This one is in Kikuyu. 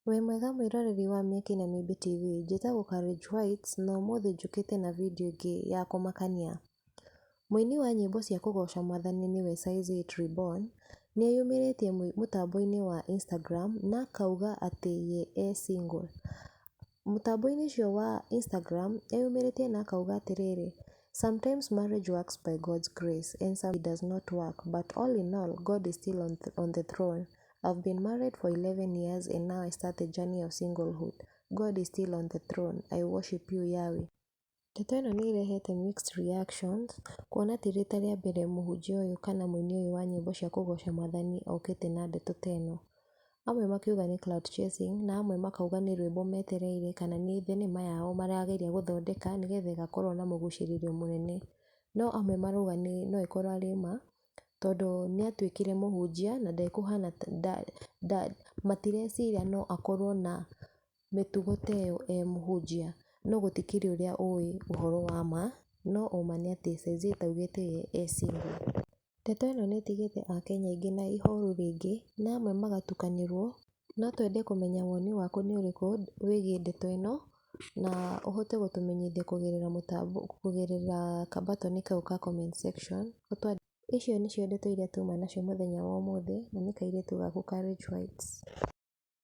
Wĩ mwega mwĩroreri wa m.n.m TV, njĩtagwo Courage Whites na ũmũthĩ njũkĩte na video ĩngĩ ya kũmakania. Mũini wa nyĩmbo cia kũgoca Mwathani nĩwe reborn nĩeyumĩrĩtie mũtambo-inĩ wa Instagram na akauga atĩ ye single. Mũtambo-inĩ ũcio wa Instagram eyumĩrĩtie na akauga atĩrĩrĩ, "Sometimes marriage works by God's grace and sometimes it does not work, but all in all, God is still on the throne. I've been married for 11 years and now I start the journey of singlehood. God is still on the throne. I worship you, Yahweh." Ndeto ĩno nĩ ĩrehete mixed reactions, kuona ti rita rĩa mbere mũhunjia ũyũ kana mũini ũyũ wa nyĩmbo cia kũgoca Mwathani okĩte na ndeto ta ĩno. Amwe makiuga nĩ clout chasing na amwe makauga nĩ rwĩmbo metereire kana nĩ thenema yao marageria gũthondeka nĩgetha ĩgakorwo na mũgucĩrĩrio mũnene. No amwe marauga no ĩkorwo arĩ ma, tondũ nĩatuĩkire mũhunjia na ndekũhana matireciria no akorwo na mĩtugo ta ĩyo mũhunjia, no gũtikĩrĩ ũrĩa ũĩ ũhoro wa ma, no ũma nĩ atĩ cenjĩti augĩte ye single. Ndeto ĩno nĩ ĩtigĩte akenya aingĩ na ihoru rĩngĩ na amwe magatukanĩrwo, no twende kũmenya woni waku nĩ ũrĩkũ wĩgiĩ ndeto ĩno na ũhote gũtũmenyithia kũgerera kambatoni kau ka comment section. Icio nĩcio ndeto iria tuma nacio mũthenya wa ũmũthĩ na nĩ kairĩtu gaku Courage Whites.